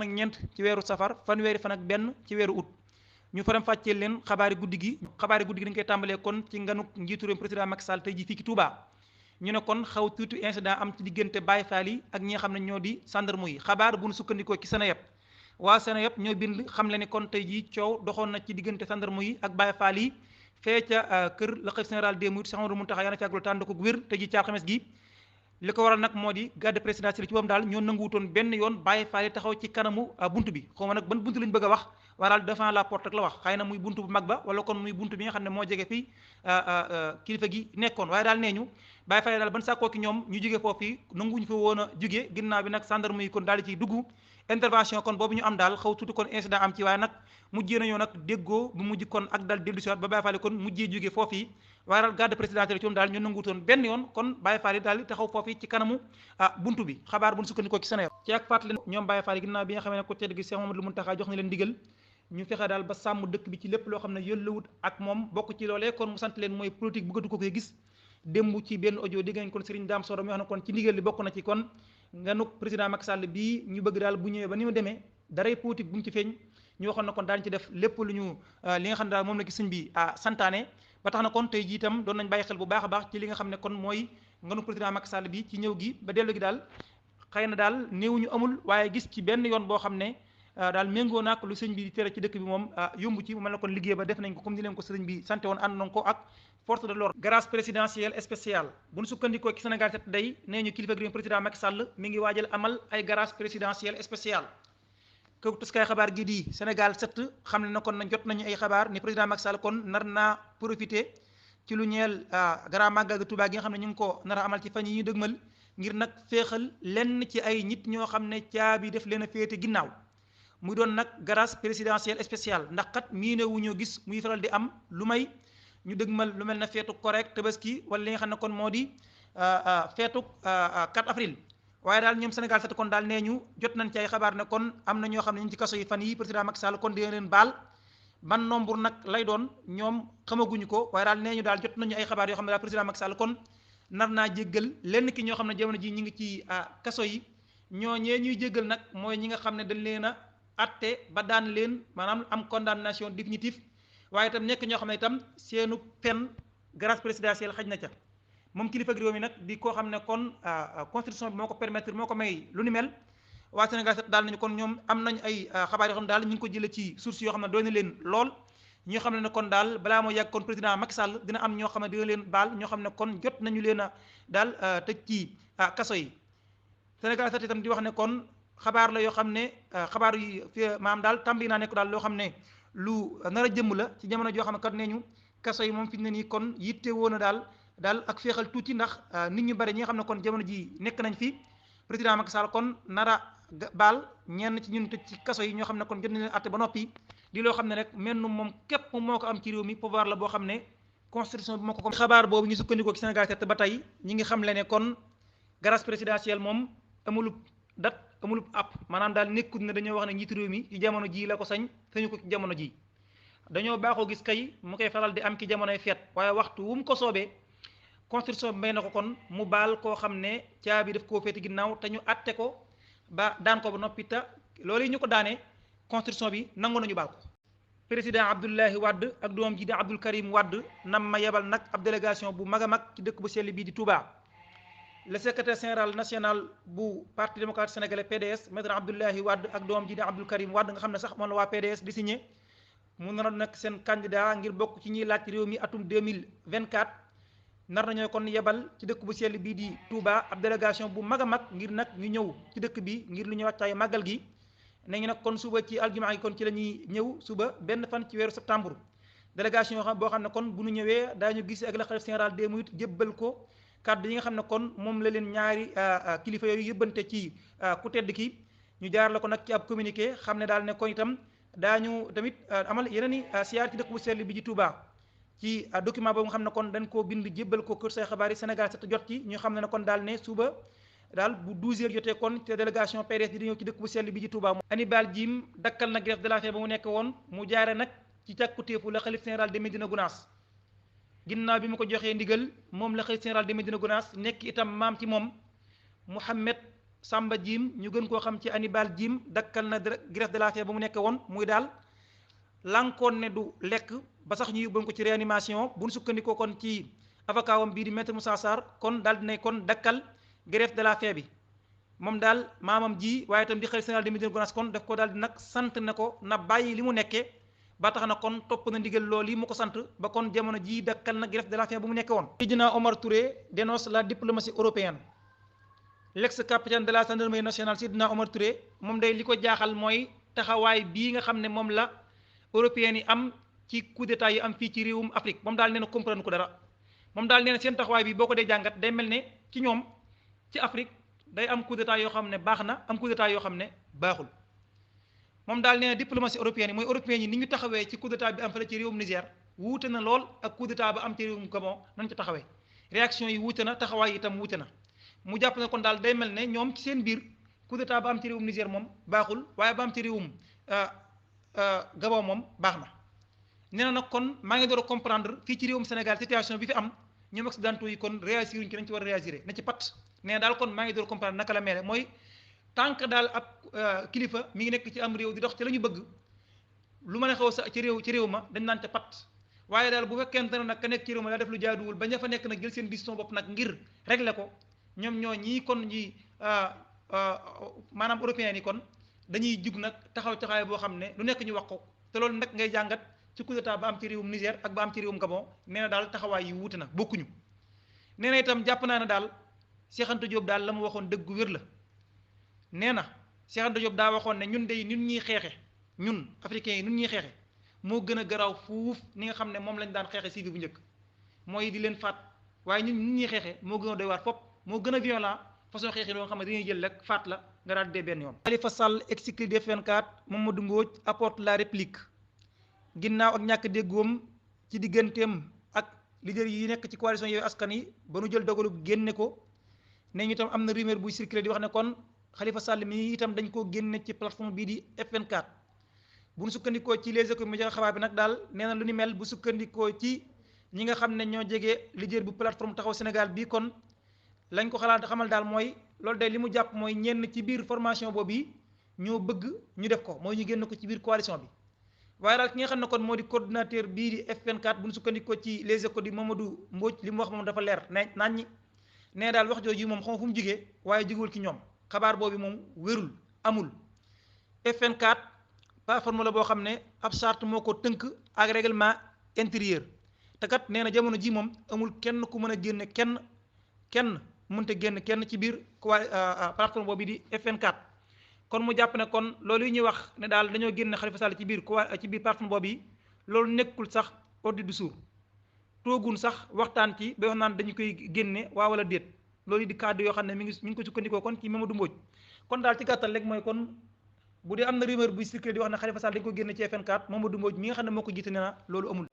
ak ñeent ci weeru safar fanweeri fan ak benn ci weeru août ñu faram fàccee leen xabaari guddi gi dañ koy tàmbalee kon ci nganuk njiitu réew président Macky Sall tey ji fii ci Touba ñu ne kon xaw tuuti incident am ci diggante Baye Fall yi ak ñi nga xam ne ñoo di gendarme yi xabaar bu ñu sukkandikoo ci Seneweb waa Seneweb ñoo bind xam le ne kon tey ji coow doxoon na ci diggante gendarme yi ak Baye Fall yi fee ca kër la xalif général des mourides Cheikh Amadou Mountakha yàlla na fi yàgg lool tànd ko wér tey ji ci alxames gi li ko waral nag moo di garde présidentielle ci boppam daal ñoo nanguwutoon benn yoon Baye Fall yi taxaw ci kanamu buntu bi xaw ma nag ban buntu lañ bëgg a wax waaye daal devant la porte rek la wax xëy na muy buntu bu mag ba wala kon muy buntu bi nga xam ne moo jege fii kilifa gi nekkoon waaye daal nee ñu Baye Fall yi daal ban sàkkoo ki ñoom ñu jóge foofu yi nanguwuñu fa woon a jóge ginnaaw bi nag gendarme yi kon daal di ciy dugg intervention kon boobu ñu am daal xaw tuuti kon incident am ci waaye nag mujjee nañoo nag déggoo bu mujj kon ak dal dellu si waat ba Baye Fall yi kon mujjee jóge foofu yi waaye daal garde présidentielle ci moom daal ñu nanguutoon benn yoon kon Baye Fall yi daal di taxaw foofu ci kanamu buntu bi xabaar bu ñu sukkandikoo ci Seneweb ci ak fàttali ñoom Baye Fall yi ginnaaw bi nga xam ne ko tedd gi Cheikh Mamadou Mountakha jox na leen ndigal ñu fexe daal ba sàmm dëkk bi ci lépp loo xam ne yëllawut ak moom bokk ci loolee kon mu sant leen mooy politique bëggatu ko koy gis démb ci benn audio dégg nañ kon Serigne Dame Soda mi wax ne kon ci ndigal li bokk na ci kon nganuk président Macky Sall bii ñu bëgg daal bu ñëwee ba ni mu demee daray politique bu mu ci feeñ ñu waxoon na kon daañu ci def lépp lu ñu li nga xam ne daal moom la gis sëñ bi santaane ba tax na kon tey jii itam doon nañ bàyyi xel bu baax a baax ci li nga xam ne kon mooy nganuk président Macky Sall bi ci ñëw gi ba dellu gi daal xëy na daal néew ñu amul waaye gis ci benn yoon boo xam ne daal méngoo naak lu sëñ bi di tere ci dëkk bi moom yomb ci mu mel ne kon liggéey ba def nañ ko comme ni leen ko sëriñ bi sante woon ànd nañ ko ak force de l'ordre grâce présidentielle spéciale bu ñu sukkandikoo ci Sénégal set day nee ñu kilifa gi président Macky Sall mi ngi waajal amal ay grâce présidentielle spéciale kaw taskaay xabaar gi di Sénégal set xam ne na kon na jot nañu ay xabaar ni président Macky Sall kon nar naa profité ci lu ñeel grand magal de Touba gi nga xam ne ñu ngi ko nar a amal ci fan yi ñu dëgmal ngir nag féexal lenn ci ay nit ñoo xam ne caabi def leen a féete ginnaaw muy doon nag grâce présidentielle spéciale ndax kat miine wu ñoo gis muy faral di am lu may ñu dëgmal lu mel ne feetu correct tabaski wala li nga xam ne kon moo di feetu 4 avril waaye daal ñoom Sénégal set kon daal nee ñu jot nañ ci ay xabaar ne kon am na ñoo xam ne ñu ci kaso yi fan yi président Macky Sall kon dina leen baal ban nombre nag lay doon ñoom xamaguñu ko waaye daal nee ñu daal jot nañu ay xabaar yoo xam ne daal président Macky Sall kon nar naa jéggal lenn ki ñoo xam ne jamono ji ñu ngi ci kaso yi ñooñee ñuy jéggal nag mooy ñi nga xam ne dañ leen a atte ba daan leen maanaam am condamnation définitive waaye itam nekk ñoo xam ne itam seenu peine grâce présidentielle xaj na ca moom kilifa réew mi nag di koo xam ne kon constitution bi moo ko permettre moo ko may lu ni mel waa Sénégal set daal nañu kon ñoom am nañ ay xabaar yoo xam ne daal ñu ngi ko jëlee ci source yoo xam ne doy na leen lool ñoo xam ne kon daal balaa moo yàgg kon président Macky Sall dina am ñoo xam ne dina leen baal ñoo xam ne kon jot nañu leen a daal tëj ci kaso yi Sénégal set itam di wax ne kon xabaar la yoo xam ne xabaar yi maanaam daal tàmbali naa nekk daal loo xam ne lu nar a jëmm la ci jamono joo xam ne kat nee ñu kaso yi moom fi ne nii kon yitte woon na daal ak féexal tuuti ndax nit ñu bari ñi nga xam ne kon jamono ji nekk nañ fi président Macky Sall kon nara baal ñenn ci ñun tëj ci kaso yi ñoo xam ne kon jot nañ leen atte ba noppi di loo xam ne rek mel nu moom képp moo ko am ci réew mi pouvoir la boo xam ne constitution bi moo ko xabaar boobu ñu sukkandikoo ci Sénégal set ba tey ñi ngi xam le ne kon grâce présidentielle moom amulub dat amulub app maanaam daal nekkut ne dañoo wax ne njiitu réew mi ci jamono ji la ko sañu ko ci jamono ji dañoo baaxoo gis kay mu koy faral di am ci jamonoy feet waaye waxtu wu mu ko soobee constitution bi may na ko kon mu baal koo xam ne caabi daf koo féeti ginnaaw te ñu atte ko ba daan ko ba noppi te loolu yi ñu ko daanee constitution bi nangu nañu baal ko président Abdoulaye Wade ak doomam ji di Abdoul Karim Wade nam ma yebal nag ab délégation bu mag a mag ci dëkk bu sell bii di Touba le secrétaire général national bu parti démocratique sénégalais PDS maître Abdoulaye Wade ak doomam ji di Abdoul Karim Wade nga xam ne sax moom la waa PDS di signé mu naroon nag seen candidat ngir bokk ci ñiy laaj réew mi atum 2024 nar nañoo kon yebal ci dëkk bu sell bii di Touba ab délégation bu mag a mag ngir nag ñu ñëw ci dëkk bi ngir lu ñuy wàccaay màggal gi nañu nag kon suba ci aljumaa gi kon ci la ñuy ñëw suba benn fan ci weeru septembre délégation boo xam ne kon bu ñu ñëwee daañu gis ak la xalif général des mourides jébbal ko kàddu yi nga xam ne kon moom la leen ñaari kilifa yooyu yëbbante ci ku tedd ki ñu jaar la ko nag ci ab communiqué xam ne daal ne kon itam daañu tamit amal yeneen i siyaar ci dëkk bu sell bi di Touba ci document boobu nga xam ne kon dañ koo bind jébbal ko kër say xabaar yi Sénégal set jot ci ñu xam ne kon daal ne suba daal bu 12h jotee kon te délégation PDS di ñëw ci dëkk bu sell bi ci Touba Hannibal Djim dakkal nag grève de la faim ba mu nekk woon mu jaare nag ci càkkutéefu la xalif général de Médina Gounass ginnaaw bi mu ko joxee ndigal moom la xalif général de Médina Gounass nekk itam maam ci moom Mouhamed Samba Jim ñu gën koo xam ci Hannibal Jim dakkal na greffe de la faim ba mu nekk woon muy daal lankoon ne du lekk ba sax ñu yóbboon ko ci réanimation bu ñu sukkandikoo kon ci avocat wam bii di maître Moussa Sarr kon daal dinay kon dakkal greffe de la faim bi moom daal maamam ji waaye itam di xalifa général des mourides kon daf ko daal di nag sant na ko na bàyyi li mu nekkee ba tax na kon topp na ndigal loolu yi mu ko sant ba kon jamono ji dakkal na greffe de la faim bu mu nekkee woon. Seydina Omar Touré dénonce la diplomatie européenne. L'ex-capitaine de la gendarmerie nationale Seydina Omar Touré moom day li ko jaaxal mooy taxawaay bii nga xam ne moom la européens yi am ci coup d'état yi am fii ci réewum Afrique moom daal nee na comprendre ko dara moom daal nee na seen taxawaay bi boo ko dee jàngat day mel ne ci ñoom ci Afrique day am coup d'état yoo xam ne baax na am coup d'état yoo xam ne baaxul moom daal nee na diplomatie européenne yi mooy européens yi ni ñu taxawee ci coup d'état bi am fële ci réewum Niger wuute na lool ak coup d'état ba am ci réewum Gabon nañ ci taxawee réaction yi wuute na taxawaay yi itam wuute na mu jàpp ne kon daal day mel ne ñoom ci seen biir coup d'état ba am ci réewum Niger moom baaxul waaye ba am ci réewum Gabon moom baax na nee na nag kon maa ngi door a comprendre fii ci réewum Sénégal situation bi fi am ñoom occidentaux yi kon réagir uñ ci nañ ci war a réagir na ci pat nee na daal kon maa ngi door a comprendre naka la meere mooy tant que daal ab kilifa mi ngi nekk ci am réew di dox ci la ñu bëgg lu mën a xew sa ci réew ma dañ naan ca pat waaye daal bu fekkente ne nag ka nekk ci réew ma daa def lu jaaduwul ba ña fa nekk nag jël seen décision bopp nag ngir régler ko ñoom ñoo ñii kon ñi maanaam européens yi kon dañuy jug nag taxawaay boo xam ne lu nekk ñu wax ko te loolu nag ngay jàngat ci coup d'état ba am ci réewum Niger ak ba am ci réewum Gabon nee na daal taxawaay yi wuute na bokkuñu nee na itam jàpp naa ne daal Cheikh Anta Diop daal la mu waxoon dëgg gu wér la nee na Cheikh Anta Diop daa waxoon ne ñun day ñun ñuy xeexe ñun africains yi ñun ñuy xeexe moo gën a garaaw fuuf ni nga xam ne moom lañ daan xeexe si bi bu njëkk mooy di leen faat waaye ñun ñuy xeexe moo gën a doy waar fopp moo gën a violent façon xeexi loo xam ne dañuy jël rek faat la nga daal dee benn yoon. Khalifa Sall exclu de F24 Mamadou Mbodj apporte la réplique ginnaaw ak ñàkk déggoom ci digganteem ak leader yi nekk ci coalition Yewwi Askan Wi ba nu jël dogalu génne ko ne ñu itam am na rumeur buy circulé di wax ne kon Khalifa Sall mi itam dañ koo génne ci plateforme bii di F24 bu nu sukkandikoo ci Les Échos média xabaar bi nag daal nee na lu ni mel bu sukkandikoo ci ñi nga xam ne ñoo jege leader bu plateforme taxaw Sénégal bii kon lañ ko xamal daal mooy loolu day li mu jàpp mooy ñenn ci biir formation boobu yi ñoo bëgg ñu def ko mooy ñu génn ko ci biir coalition bi waaye daal ki nga xam ne kon moo di coordinateur bii di F24 bu ñu sukkandikoo ci Les Échos di Mamadou Mbodj li mu wax moom dafa leer naan ñi nee daal wax jooju moom xam fu mu jugee waaye jugul ci ñoom xabaar boobu moom wérul amul F24 plateforme la boo xam ne ab charte moo ko tënk ak règlement intérieur te kat nee na jamono ji moom amul kenn ku mën a génne kenn mënta génn kenn ci biir plateforme boobu di F24 kon mu jàpp ne kon loolu yi ñuy wax ne daal dañoo génne Khalifa Sall ci biir plateforme boobu yi loolu nekkul sax ordre du jour toogun sax waxtaan ci ba wax naan dañu koy génne waa wala déet loolu di kàddu yoo xam ne mi ngi ko sukkandikoo kon ci Mamadou Mbodj kon daal ci gàttal rek mooy kon bu dee am na rumeur buy circulé di wax ne Khalifa Sall dañu ko génne ci F24 Mamadou Mbodj mi nga xam ne moo ko jiite nee na loolu amul